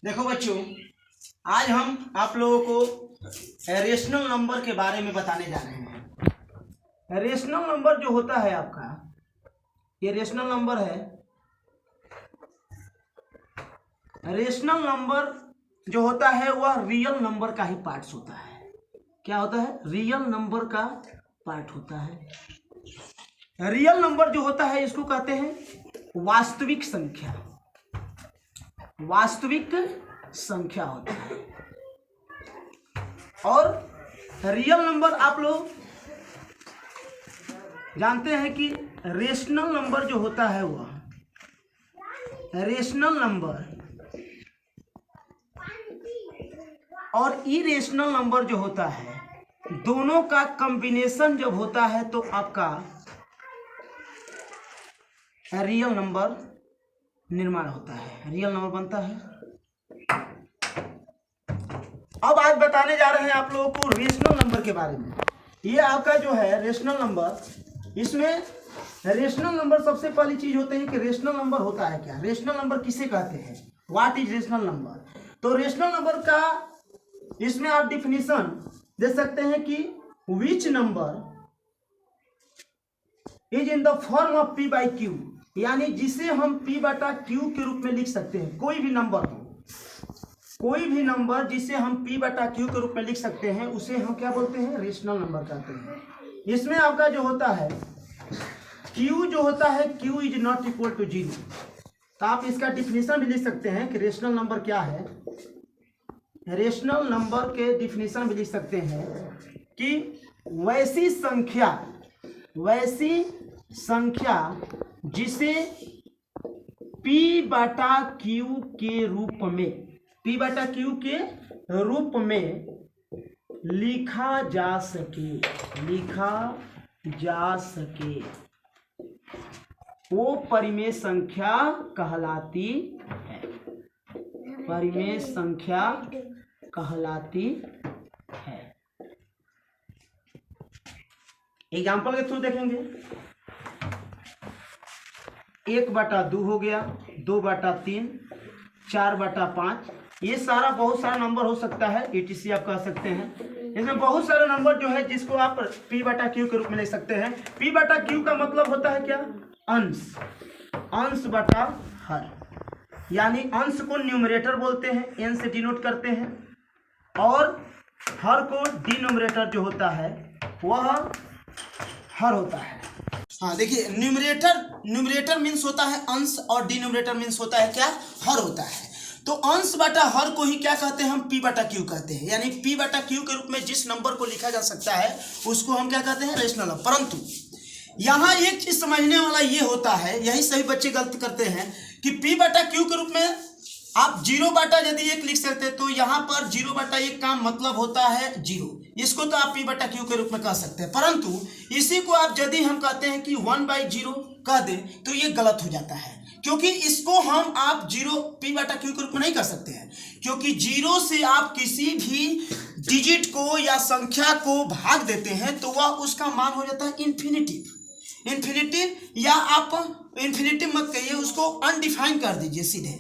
देखो बच्चों, आज हम आप लोगों को रेशनल नंबर के बारे में बताने जा रहे हैं। रेशनल नंबर जो होता है आपका, ये रेशनल नंबर है। रेशनल नंबर जो होता है वह रियल नंबर का ही पार्ट्स होता है। क्या होता है? रियल नंबर का पार्ट होता है। रियल नंबर जो होता है इसको कहते हैं वास्तविक संख्या। वास्तविक संख्या होता है। और रियल नंबर आप लोग जानते हैं कि रेशनल नंबर जो होता है वह रेशनल नंबर और इरेशनल नंबर जो होता है, दोनों का कॉम्बिनेशन जब होता है तो आपका रियल नंबर निर्माण होता है, रियल नंबर बनता है। अब आज बताने जा रहे हैं आप लोगों को रेशनल नंबर के बारे में। ये आपका जो है रेशनल नंबर, इसमें रेशनल नंबर सबसे पहली चीज होते हैं कि रेशनल नंबर होता है क्या, रेशनल नंबर किसे कहते हैं, व्हाट इज रेशनल नंबर। तो रेशनल नंबर का इसमें आप डिफिनीशन दे सकते हैं कि which number is in the form of P by Q, यानी जिसे हम पी बटा क्यू के रूप में लिख सकते हैं। कोई भी नंबर हो, कोई भी नंबर जिसे हम पी बटा क्यू के रूप में लिख सकते हैं उसे हम क्या बोलते हैं, रेशनल नंबर कहते हैं। इसमें आपका जो होता है क्यू जो होता है, Q is not equal to zero. तो आप इसका डिफिनीशन भी लिख सकते हैं कि रेशनल नंबर क्या है। रेशनल नंबर के डिफिनीशन भी लिख सकते हैं कि वैसी संख्या जिसे P बटा Q के रूप में, P बटा Q के रूप में लिखा जा सके, वो परिमेय संख्या कहलाती है। परिमेय संख्या कहलाती है। एग्जाम्पल के थ्रू देखेंगे। 1/2 हो गया, 2/3, 4/5, ये सारा बहुत सारा नंबर हो सकता है, ETC आप कह सकते हैं। इसमें बहुत सारे नंबर जो है जिसको आप P बटा Q के रूप में ले सकते हैं। P बटा Q का मतलब होता है क्या, अंश बटा हर, यानी अंश को न्यूमरेटर बोलते हैं, n से डिनोट करते हैं, और हर को डिनोमिनेटर जो होता है वह हर होता है। हाँ देखिए, न्यूमरेटर मीन्स होता है अंश और डिनोमिनेटर मीन्स होता है क्या, हर होता है। तो अंश बटा हर को ही क्या कहते हैं, हम P बटा Q कहते हैं। यानी P बटा Q के रूप में जिस नंबर को लिखा जा सकता है उसको हम क्या कहते हैं, रेशनल नंबर। परंतु यहाँ एक चीज समझने वाला ये होता है, यही सभी बच्चे गलत करते हैं कि P बटा Q के रूप में आप 0/1 यदि लिख सकते हैं तो यहाँ पर 0/1 का मतलब होता है 0। इसको तो आप P बटा Q के रूप में कह सकते हैं। परंतु इसी को आप यदि हम कहते हैं कि 1/0 कह दें तो ये गलत हो जाता है, क्योंकि इसको हम आप 0 P बटा Q के रूप में नहीं कर सकते हैं, क्योंकि 0 से आप किसी भी डिजिट को या संख्या को भाग देते हैं तो वह उसका मान हो जाता है इन्फिनिटिव। या आप इन्फिनिटिव मत कहिए, उसको अनडिफाइन कर दीजिए, सीधे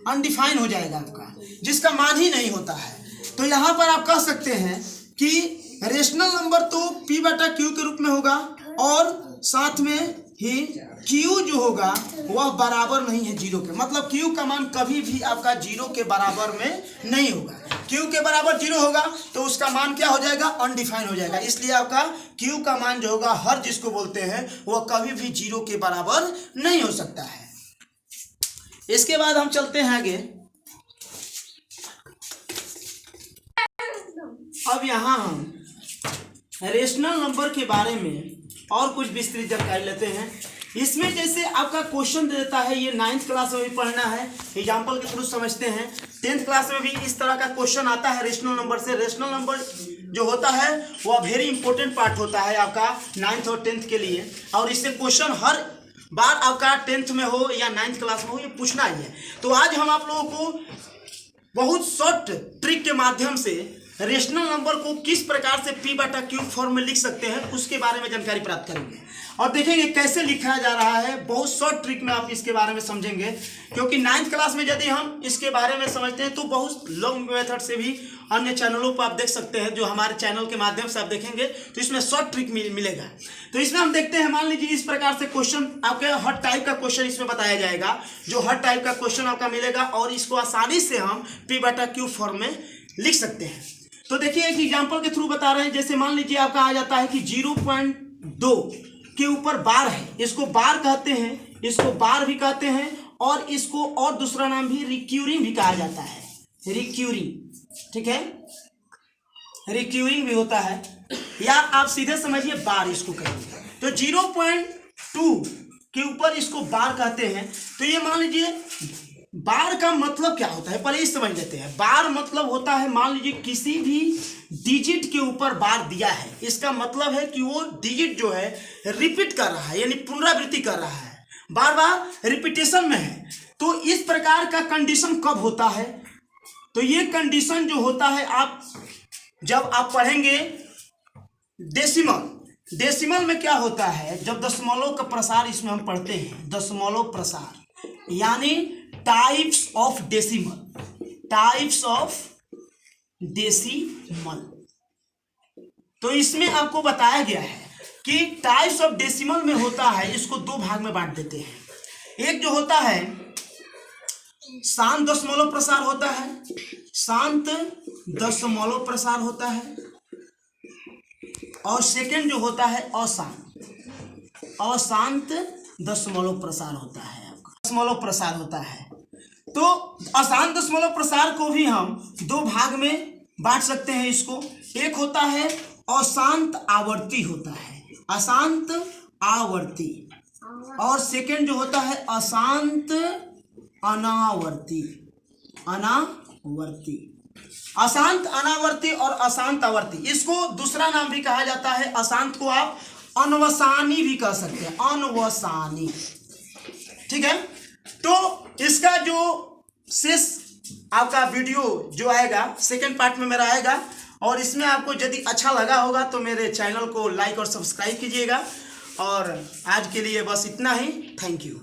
अनडिफाइन हो जाएगा आपका, जिसका मान ही नहीं होता है। तो यहाँ पर आप कह सकते हैं कि रेशनल नंबर तो P बटा Q के रूप में होगा, और साथ में ही Q जो होगा वह बराबर नहीं है 0 के, मतलब Q का मान कभी भी आपका 0 के बराबर में नहीं होगा। Q के बराबर 0 होगा तो उसका मान क्या हो जाएगा, अनडिफाइन हो जाएगा। इसलिए आपका Q का मान जो होगा, हर जिसको बोलते हैं, वह कभी भी 0 के बराबर नहीं हो सकता है। इसके बाद हम चलते हैं आगे। अब यहाँ हम रेशनल नंबर के बारे में और कुछ विस्तृत जानकारी लेते हैं। इसमें जैसे आपका क्वेश्चन देता है, ये 9th क्लास में भी पढ़ना है, एग्जाम्पल के थ्रू समझते हैं। 10th क्लास में भी इस तरह का क्वेश्चन आता है रेशनल नंबर से। रेशनल नंबर जो होता है वह वेरी इंपॉर्टेंट पार्ट होता है आपका 9th और 10th के लिए, और इससे क्वेश्चन हर बार आपका 10th में हो या 9th क्लास में हो, ये पूछना ही है। तो आज हम आप लोगों को बहुत शॉर्ट ट्रिक के माध्यम से रेशनल नंबर को किस प्रकार से p बटा क्यू फॉर्म में लिख सकते हैं उसके बारे में जानकारी प्राप्त करेंगे और देखेंगे कैसे लिखा जा रहा है। बहुत शॉर्ट ट्रिक में आप इसके बारे में समझेंगे, क्योंकि 9th क्लास में यदि हम इसके बारे में समझते हैं तो बहुत लॉन्ग मेथड से भी अन्य चैनलों पर आप देख सकते हैं, जो हमारे चैनल के माध्यम से आप देखेंगे तो इसमें शॉर्ट ट्रिक मिलेगा। तो इसमें हम देखते हैं, मान लीजिए इस प्रकार से क्वेश्चन आपके हर टाइप का क्वेश्चन इसमें बताया जाएगा, जो हर टाइप का क्वेश्चन आपका मिलेगा और इसको आसानी से हम p बटा क्यू फॉर्म में लिख सकते हैं। तो देखिए एक एग्जांपल के थ्रू बता रहे हैं। जैसे मान लीजिए आपका आ जाता है कि 0.2 के ऊपर बार है, इसको बार कहते हैं, इसको बार भी कहते हैं और इसको और दूसरा नाम भी रिक्यूरिंग भी कहा जाता है, रिक्यूरिंग। ठीक है, रिक्यूरिंग भी होता है, या आप सीधे समझिए बार इसको कहेंगे। तो 0.2 के ऊपर इसको बार कहते हैं। तो ये मान लीजिए बार का मतलब क्या होता है, पहले इस समझ लेते हैं। बार मतलब होता है, मान लीजिए किसी भी डिजिट के ऊपर बार दिया है, इसका मतलब है कि वो डिजिट जो है रिपीट कर रहा है, यानी पुनरावृत्ति कर रहा है, बार बार रिपीटेशन में है। तो इस प्रकार का कंडीशन कब होता है, तो ये कंडीशन जो होता है आप जब आप पढ़ेंगे डेसिमल में क्या होता है, जब दशमलव का प्रसार इसमें हम पढ़ते हैं, दशमलव प्रसार यानी types of decimal, types of decimal. तो इसमें आपको बताया गया है कि टाइप्स ऑफ डेसिमल में होता है, इसको दो भाग में बांट देते हैं। एक जो होता है शांत दशमलव प्रसार होता है, शांत दशमलव प्रसार होता है, और सेकंड जो होता है अशांत दशमलव प्रसार होता है, आपका दशमलव प्रसार होता है। तो अशांत दशमलव प्रसार को भी हम दो भाग में बांट सकते हैं इसको। एक होता है अशांत आवर्ती होता है, अशांत आवर्ती, और सेकंड जो होता है अशांत अनावर्ती, अनावर्ती, अशांत अनावर्ती और अशांत आवर्ती। इसको दूसरा नाम भी कहा जाता है, अशांत को आप अनवसानी भी कह सकते हैं, अनवसानी। ठीक है, तो इसका जो शेष आपका वीडियो जो आएगा सेकंड पार्ट में मेरा आएगा, और इसमें आपको यदि अच्छा लगा होगा तो मेरे चैनल को लाइक और सब्सक्राइब कीजिएगा। और आज के लिए बस इतना ही, थैंक यू।